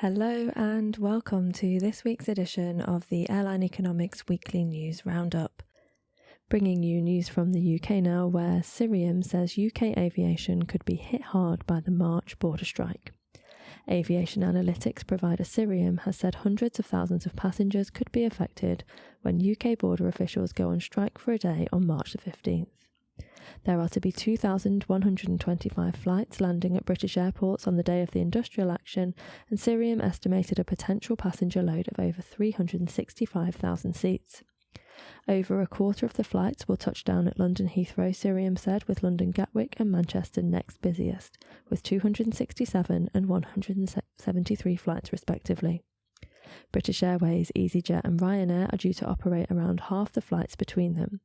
Hello and welcome to this week's edition of the Airline Economics Weekly News Roundup. Bringing you news from the UK now, where Cirium says UK aviation could be hit hard by the March border strike. Aviation analytics provider Cirium has said hundreds of thousands of passengers could be affected when UK border officials go on strike for a day on March the 15th. There are to be 2,125 flights landing at British airports on the day of the industrial action, and Cirium estimated a potential passenger load of over 365,000 seats. Over a quarter of the flights will touch down at London Heathrow, Cirium said, with London Gatwick and Manchester next busiest, with 267 and 173 flights respectively. British Airways, EasyJet and Ryanair are due to operate around half the flights between them.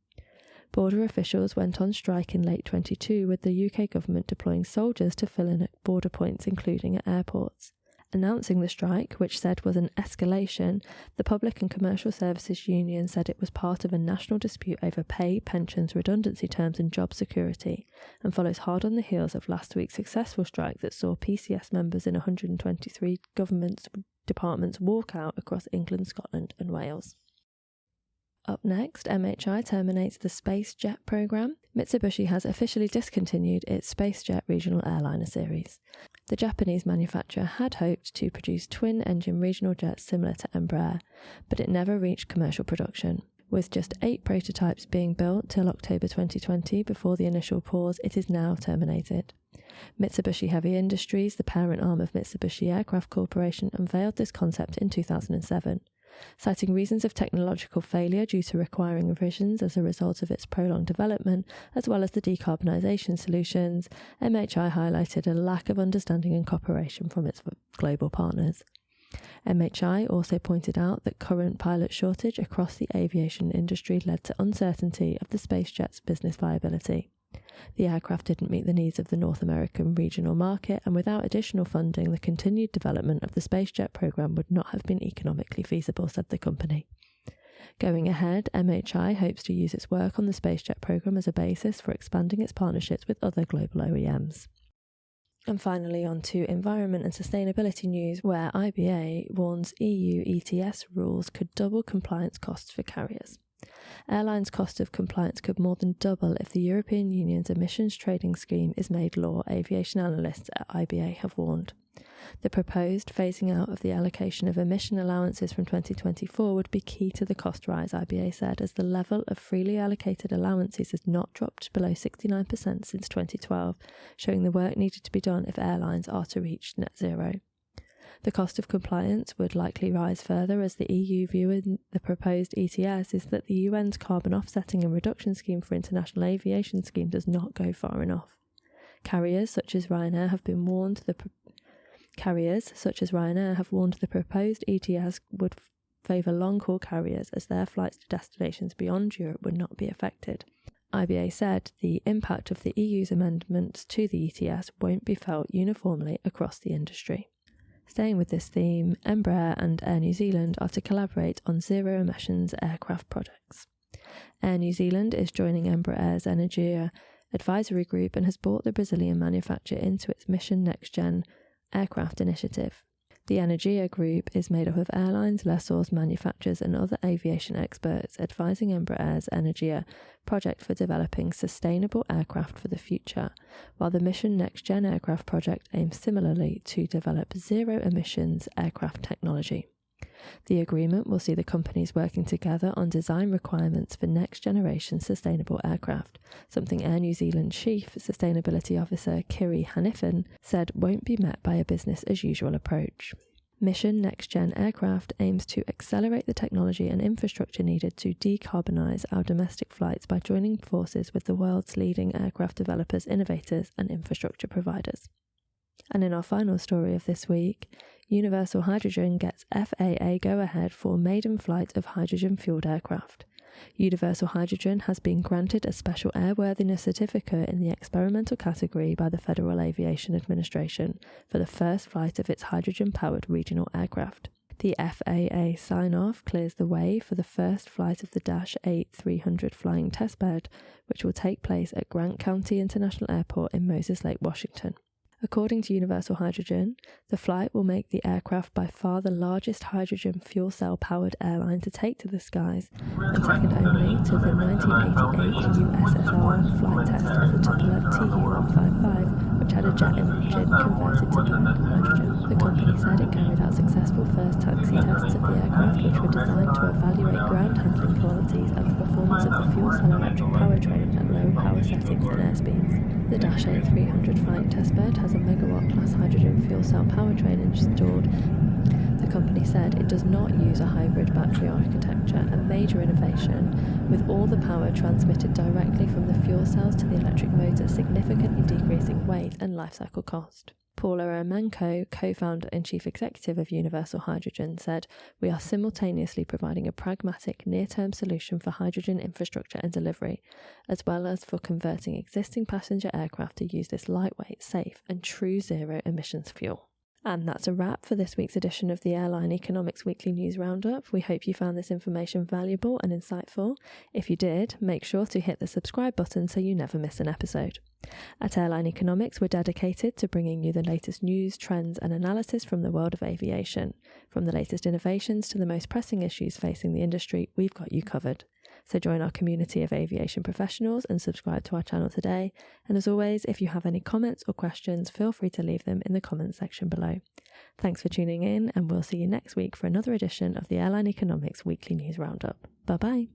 Border officials went on strike in late 2022 with the UK government deploying soldiers to fill in at border points, including at airports. Announcing the strike, which said was an escalation, the Public and Commercial Services Union said it was part of a national dispute over pay, pensions, redundancy terms and job security, and follows hard on the heels of last week's successful strike that saw PCS members in 123 government departments walk out across England, Scotland and Wales. Up next, MHI terminates the SpaceJet programme. Mitsubishi has officially discontinued its SpaceJet regional airliner series. The Japanese manufacturer had hoped to produce twin-engine regional jets similar to Embraer, but it never reached commercial production. With just 8 prototypes being built till October 2020 before the initial pause, it is now terminated. Mitsubishi Heavy Industries, the parent arm of Mitsubishi Aircraft Corporation, unveiled this concept in 2007. Citing reasons of technological failure due to requiring revisions as a result of its prolonged development, as well as the decarbonisation solutions, MHI highlighted a lack of understanding and cooperation from its global partners. MHI also pointed out that current pilot shortage across the aviation industry led to uncertainty of the SpaceJet's business viability. The aircraft didn't meet the needs of the North American regional market, and without additional funding, the continued development of the SpaceJet program would not have been economically feasible, said the company. Going ahead, MHI hopes to use its work on the SpaceJet program as a basis for expanding its partnerships with other global OEMs. And finally, on to environment and sustainability news, where IBA warns EU ETS rules could double compliance costs for carriers. Airlines' cost of compliance could more than double if the European Union's emissions trading scheme is made law, aviation analysts at IBA have warned. The proposed phasing out of the allocation of emission allowances from 2024 would be key to the cost rise, IBA said, as the level of freely allocated allowances has not dropped below 69% since 2012, showing the work needed to be done if airlines are to reach net zero. The cost of compliance would likely rise further as the EU view in the proposed ETS is that the UN's carbon offsetting and reduction scheme for international aviation scheme does not go far enough. Carriers such as Ryanair have warned the proposed ETS would favour long-haul carriers as their flights to destinations beyond Europe would not be affected. IBA said the impact of the EU's amendments to the ETS won't be felt uniformly across the industry. Staying with this theme, Embraer and Air New Zealand are to collaborate on zero-emissions aircraft projects. Air New Zealand is joining Embraer's Energia advisory group and has brought the Brazilian manufacturer into its Mission Next Gen aircraft initiative. The Energia group is made up of airlines, lessors, manufacturers and other aviation experts advising Embraer's Energia project for developing sustainable aircraft for the future, while the Mission Next Gen aircraft project aims similarly to develop zero-emissions aircraft technology. The agreement will see the companies working together on design requirements for next-generation sustainable aircraft, something Air New Zealand Chief Sustainability Officer Kiri Haniffen said won't be met by a business-as-usual approach. Mission Next Gen aircraft aims to accelerate the technology and infrastructure needed to decarbonise our domestic flights by joining forces with the world's leading aircraft developers, innovators and infrastructure providers. And in our final story of this week, Universal Hydrogen gets FAA go-ahead for maiden flight of hydrogen-fuelled aircraft. Universal Hydrogen has been granted a special airworthiness certificate in the experimental category by the Federal Aviation Administration for the first flight of its hydrogen-powered regional aircraft. The FAA sign-off clears the way for the first flight of the Dash 8-300 flying testbed, which will take place at Grant County International Airport in Moses Lake, Washington. According to Universal Hydrogen, the flight will make the aircraft by far the largest hydrogen fuel cell powered airline to take to the skies, and second only to the 1988 USSR flight test of the Tupolev Tu-155, which had a jet engine converted to blend hydrogen. The company said it carried out successful first taxi tests of the aircraft, which were designed to evaluate ground handling qualities and the performance of the fuel cell electric powertrain at low power settings and airspeeds. The Dash 8-300 flying testbed has a megawatt-class hydrogen fuel cell powertrain installed. The company said it does not use a hybrid battery architecture, a major innovation, with all the power transmitted directly from the fuel cells to the electric motor, significantly decreasing weight and lifecycle cost. Paula Ermanco, co-founder and chief executive of Universal Hydrogen, said, "We are simultaneously providing a pragmatic, near-term solution for hydrogen infrastructure and delivery, as well as for converting existing passenger aircraft to use this lightweight, safe, and true zero-emissions fuel." And that's a wrap for this week's edition of the Airline Economics Weekly News Roundup. We hope you found this information valuable and insightful. If you did, make sure to hit the subscribe button so you never miss an episode. At Airline Economics, we're dedicated to bringing you the latest news, trends, and analysis from the world of aviation. From the latest innovations to the most pressing issues facing the industry, we've got you covered. So join our community of aviation professionals and subscribe to our channel today. And as always, if you have any comments or questions, feel free to leave them in the comments section below. Thanks for tuning in, and we'll see you next week for another edition of the Airline Economics Weekly News Roundup. Bye-bye.